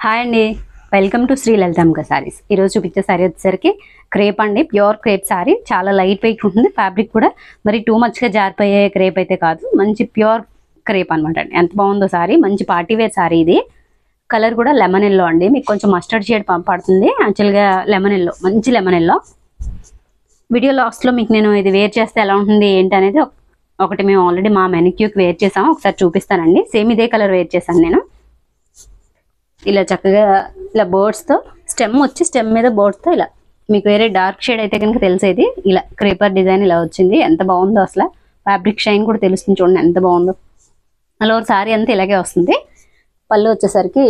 Hi అండి, welcome to Shri Lalitambika saris. ఈరోజు చూపించే సారీ వచ్చేసరికి క్రేప్ అండి, ప్యూర్ క్రేప్ సారీ. చాలా లైట్ వెయిట్ ఉంటుంది. ఫ్యాబ్రిక్ కూడా మరి టూ మచ్గా జారిపోయే క్రేప్ అయితే కాదు, మంచి ప్యూర్ క్రేప్ అనమాట అండి. ఎంత బాగుందో సారీ, మంచి పార్టీ వేర్ సారీ. ఇది కలర్ కూడా లెమన్ ఎల్లో అండి, మీకు కొంచెం మస్టర్డ్ షేడ్ పడుతుంది. యాక్చువల్గా లెమన్ ఎల్లో, మంచి లెమన్ ఎల్లో. వీడియో లాస్ట్లో మీకు నేను ఇది వేర్ చేస్తే ఎలా ఉంటుంది ఏంటి అనేది ఒకటి మేము ఆల్రెడీ మా మెనిక్యూకి వేర్ చేసాము, ఒకసారి చూపిస్తానండి. సేమ్ ఇదే కలర్ వేర్ చేశాను నేను. ఇలా చక్కగా ఇలా బర్డ్స్తో స్టెమ్ వచ్చి స్టెమ్ మీద బర్డ్స్తో ఇలా మీకు వేరే డార్క్ షేడ్ అయితే కనుక తెలిసేది. ఇలా క్రేపర్ డిజైన్ ఇలా వచ్చింది. ఎంత బాగుందో అసలు. ఫ్యాబ్రిక్ షైన్ కూడా తెలుస్తుంది చూడండి ఎంత బాగుందో. అలా సారీ అంతా ఇలాగే వస్తుంది. పళ్ళు వచ్చేసరికి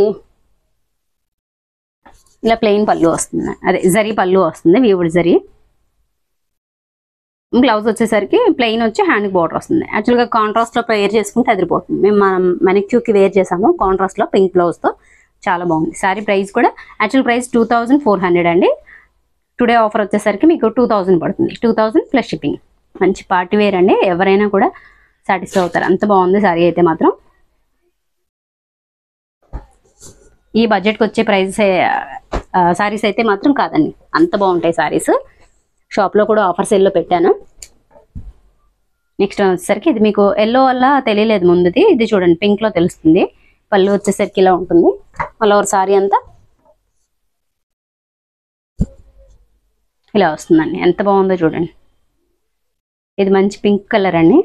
ఇలా ప్లెయిన్ పళ్ళు వస్తుంది, అదే జరీ పళ్ళు వస్తుంది, వీవుడ్ జరీ. బ్లౌజ్ వచ్చేసరికి ప్లెయిన్ వచ్చి హ్యాండ్కి బార్డర్ వస్తుంది. యాక్చువల్గా కాంట్రాస్ట్లో వేర్ చేసుకుంటే అదిరిపోతుంది. మేము మనం మెనిక్యూకి వేర్ చేసాము కాంట్రాస్ట్లో పింక్ బ్లౌజ్తో. చాలా బాగుంది సారీ. ప్రైస్ కూడా యాక్చువల్ ప్రైస్ 2400 అండి. టుడే ఆఫర్ వచ్చేసరికి మీకు 2000 పడుతుంది. 2000 ప్లస్ షిప్పింగ్. మంచి పార్టీ వేర్ అండి, ఎవరైనా కూడా సాటిస్ఫై అవుతారు. అంత బాగుంది సారీ అయితే మాత్రం. ఈ బడ్జెట్కి వచ్చే ప్రైస్ సారీస్ అయితే మాత్రం కాదండి, అంత బాగుంటాయి సారీస్. షాప్లో కూడా ఆఫర్స్ ఎల్లో పెట్టాను. నెక్స్ట్ వచ్చేసరికి ఇది మీకు ఎల్లో వల్ల తెలియలేదు ముందుది, ఇది చూడండి పింక్లో తెలుస్తుంది. పళ్ళు వచ్చేసరికి ఇలా ఉంటుంది. ఆల్ ఓవర్ సారీ అంతా ఇలా వస్తుందండి. ఎంత బాగుందో చూడండి. ఇది మంచి పింక్ కలర్ అండి.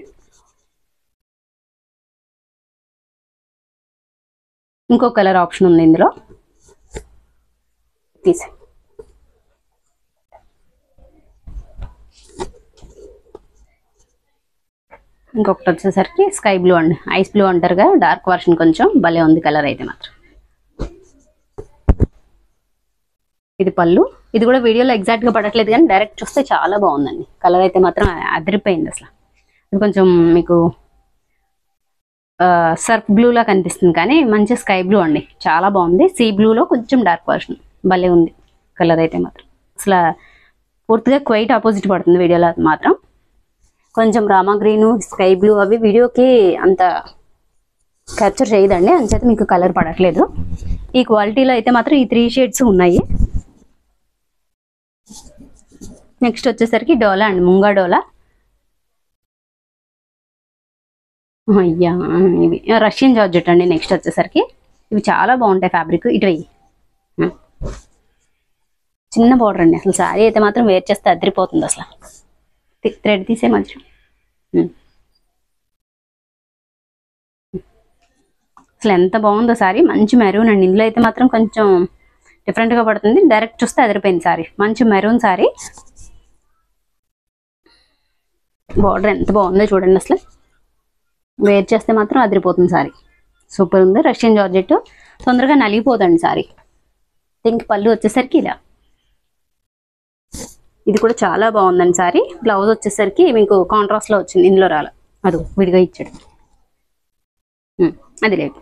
ఇంకో కలర్ ఆప్షన్ ఉంది ఇందులో, తీసే. ఇంకొకటి వచ్చేసరికి స్కై బ్లూ అండి, ఐస్ బ్లూ అంటారుగా, డార్క్ వర్షన్. కొంచెం భలే ఉంది కలర్ అయితే మాత్రం. ఇది పళ్ళు. ఇది కూడా వీడియోలో ఎగ్జాక్ట్గా పడట్లేదు కానీ డైరెక్ట్ చూస్తే చాలా బాగుందండి. కలర్ అయితే మాత్రం అదిరిపోయింది అసలు. ఇది కొంచెం మీకు సర్ఫ్ బ్లూలా కనిపిస్తుంది కానీ మంచి స్కై బ్లూ అండి, చాలా బాగుంది. సీ బ్లూలో కొంచెం డార్క్ వర్షన్, భలే ఉంది కలర్ అయితే మాత్రం. అసలు పూర్తిగా క్వైట్ ఆపోజిట్ పడుతుంది వీడియోలో మాత్రం. కొంచెం రామా గ్రీను, స్కై బ్లూ అవి వీడియోకి అంత క్యాప్చర్ చేయదండి, అంచేత మీకు కలర్ పడట్లేదు. ఈ క్వాలిటీలో అయితే మాత్రం ఈ 3 షేడ్స్ ఉన్నాయి. నెక్స్ట్ వచ్చేసరికి డోలా అండి, ముంగా డోలా. అయ్యా ఇవి రష్యన్ జార్జెట్ అండి. నెక్స్ట్ వచ్చేసరికి ఇవి చాలా బాగుంటాయి ఫ్యాబ్రిక్. ఇటు చిన్న బార్డర్ అండి. అసలు సారీ అయితే మాత్రం వేర్ చేస్తే అదిరిపోతుంది అసలు. థ్రెడ్ తీసే మధ్య అసలు ఎంత బాగుందో సారీ. మంచి మెరూన్ అండి. ఇందులో అయితే మాత్రం కొంచెం డిఫరెంట్గా పడుతుంది, డైరెక్ట్ చూస్తే అదిరిపోయింది సారీ. మంచి మెరూన్ సారీ. బార్డర్ ఎంత బాగుందో చూడండి అసలు. వేర్ చేస్తే మాత్రం అదిరిపోతుంది సారీ. సూపర్ ఉంది. రష్యన్ జార్జెట్, తొందరగా నలిగిపోదండి సారీ. దీనికి పళ్ళు వచ్చేసరికి ఇలా. ఇది కూడా చాలా బాగుందండి సారీ. బ్లౌజ్ వచ్చేసరికి మీకు కాంట్రాస్ట్లో వచ్చింది, ఇందులో రాల, అది విడిగా ఇచ్చాడు. అది లేదు.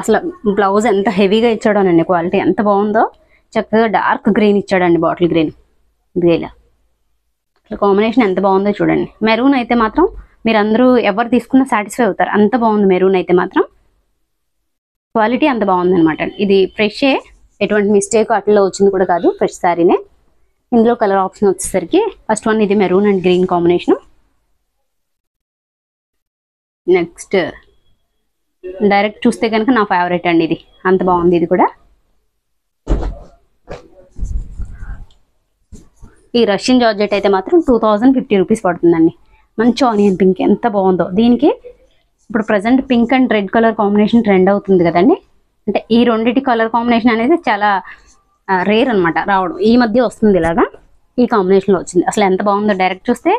అసలు బ్లౌజ్ ఎంత హెవీగా ఇచ్చాడోనండి, క్వాలిటీ ఎంత బాగుందో. చక్కగా డార్క్ గ్రీన్ ఇచ్చాడండి, బాటిల్ గ్రీన్. ఇది ఇలా అసలు కాంబినేషన్ ఎంత బాగుందో చూడండి. మెరూన్ అయితే మాత్రం మీరు అందరూ ఎవరు తీసుకున్నా సాటిస్ఫై అవుతారు, అంత బాగుంది మెరూన్ అయితే మాత్రం. క్వాలిటీ అంత బాగుంది అనమాట. ఇది ఫ్రెషే, ఎటువంటి మిస్టేక్ అట్లా వచ్చింది కూడా కాదు, ఫ్రెష్ శారీనే. ఇందులో కలర్ ఆప్షన్ వచ్చేసరికి ఫస్ట్ వన్ ఇది maroon and green combination. Next direct చూస్తే కనుక నా ఫేవరెట్ అండి ఇది, అంత బాగుంది ఇది కూడా. ఈ రష్యన్ జార్జెట్ అయితే మాత్రం 2050 రూపీస్ పడుతుందండి. మంచి ఆనియన్ పింక్ ఎంత బాగుందో. దీనికి ఇప్పుడు present pink and red colour combination trend అవుతుంది కదండి. అంటే ఈ రెండింటి కలర్ కాంబినేషన్ అనేది చాలా రేర్ అనమాట రావడం. ఈ మధ్య వస్తుంది ఇలాగా, ఈ కాంబినేషన్లో వచ్చింది. అసలు ఎంత బాగుందో. డైరెక్ట్ చూస్తే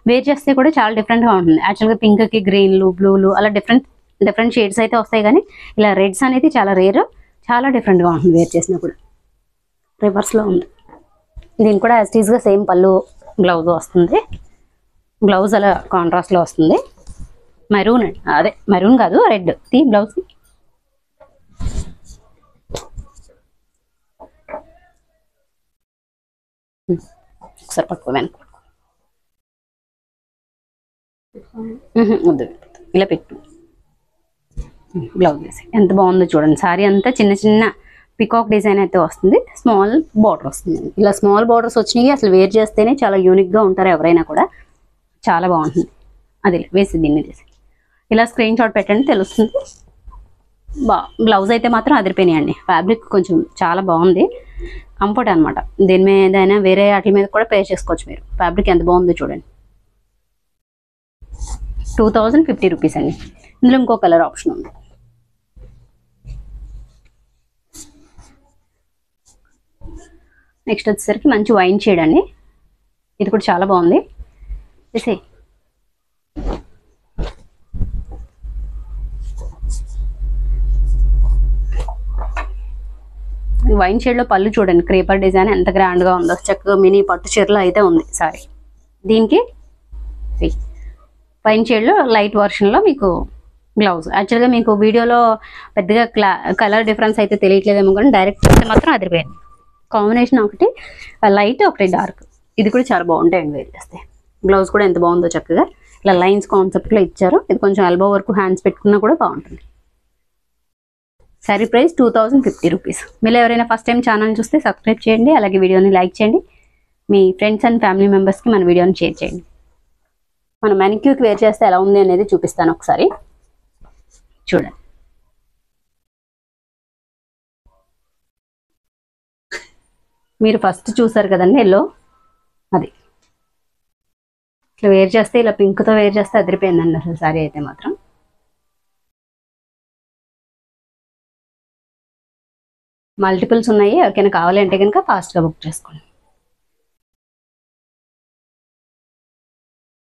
వేర్ చేస్తే కూడా చాలా డిఫరెంట్గా ఉంటుంది. యాక్చువల్గా పింక్కి గ్రీన్లు, బ్లూలు అలా డిఫరెంట్ షేడ్స్ అయితే వస్తాయి కానీ ఇలా రెడ్స్ అనేది చాలా రేర్, చాలా డిఫరెంట్గా ఉంటుంది వేర్ చేసినా కూడా. రివర్స్లో ఉంది. దీని కూడా యాజ్ టీజ్గా సేమ్ పళ్ళు బ్లౌజ్ వస్తుంది. బ్లౌజ్ అలా కాంట్రాస్ట్లో వస్తుంది. మెరూన్ అండి, అదే మెరూన్ కాదు రెడ్. తీ బ్లౌజ్ ఒకసారి పట్టుకో, వెనక వద్దు, ఇలా పెట్టు. బ్లౌజ్ వేసి ఎంత బాగుందో చూడండి. సారీ అంతా చిన్న చిన్న పికాక్ డిజైన్ అయితే వస్తుంది, స్మాల్ బార్డర్ వస్తుంది. ఇలా స్మాల్ బార్డర్స్ వచ్చినాయి, అసలు వేర్ చేస్తేనే చాలా యూనిక్గా ఉంటారు ఎవరైనా కూడా. చాలా బాగుంటుంది. అది వేసి దీన్ని తీసి ఇలా స్క్రీన్ షాట్ పెట్టండి, తెలుస్తుంది. బ్లౌజ్ అయితే మాత్రం అదిరిపోయినాయండి. ఫ్యాబ్రిక్ కొంచెం చాలా బాగుంది, కంఫర్ట్ అనమాట. దీని మీదైనా వేరే వాటి మీద కూడా పే చేసుకోవచ్చు మీరు. ఫ్యాబ్రిక్ ఎంత బాగుందో చూడండి. 2050 రూపీస్ అండి. ఇందులో ఇంకో కలర్ ఆప్షన్ ఉంది. నెక్స్ట్ వచ్చేసరికి మంచి వైన్ షేడ్ అండి. ఇది కూడా చాలా బాగుంది. చూసే వైన్ షేడ్లో పళ్ళు చూడండి, క్రేపర్ డిజైన్ ఎంత గ్రాండ్గా ఉందో. చక్కగా మినీ పట్టు చీరలో అయితే ఉంది సారీ. దీనికి వైన్ షేడ్లో లైట్ వర్షన్లో మీకు బ్లౌజ్. యాక్చువల్గా మీకు వీడియోలో పెద్దగా కలర్ డిఫరెన్స్ అయితే తెలియట్లేదేమో, కానీ డైరెక్ట్ చూస్తే మాత్రం అదిరిపోయింది. కాంబినేషన్ ఒకటి లైట్, ఒకటి డార్క్. ఇది కూడా చాలా బాగుంటాయండి వేర్ చేస్తే. బ్లౌజ్ కూడా ఎంత బాగుందో, చక్కగా ఇలా లైన్స్ కాన్సెప్ట్లో ఇచ్చారు. ఇది కొంచెం ఎల్బో వరకు హ్యాండ్స్ పెట్టుకున్నా కూడా బాగుంటుంది. Sari price 2050 rupees. మీరు ఎవరైనా ఫస్ట్ టైం ఛానల్ చూస్తే సబ్స్క్రైబ్ చేయండి, అలాగే వీడియోని లైక్ చేయండి. మీ ఫ్రెండ్స్ అండ్ ఫ్యామిలీ మెంబర్స్కి మన వీడియోని షేర్ చేయండి. మనం మ్యానిక్యూర్కి వేర్ చేస్తే ఎలా ఉంది అనేది చూపిస్తాను ఒకసారి చూడండి. మీరు ఫస్ట్ చూసారు కదండి ఎల్లో, అది ఇట్లా వేర్ చేస్తే, ఇలా పింక్తో వేర్ చేస్తే అదిరిపోయిందండి అసలు సారీ అయితే మాత్రం. మల్టిపుల్స్ ఉన్నాయి, ఎవరికైనా కావాలంటే కనుక ఫాస్ట్గా బుక్ చేసుకోండి.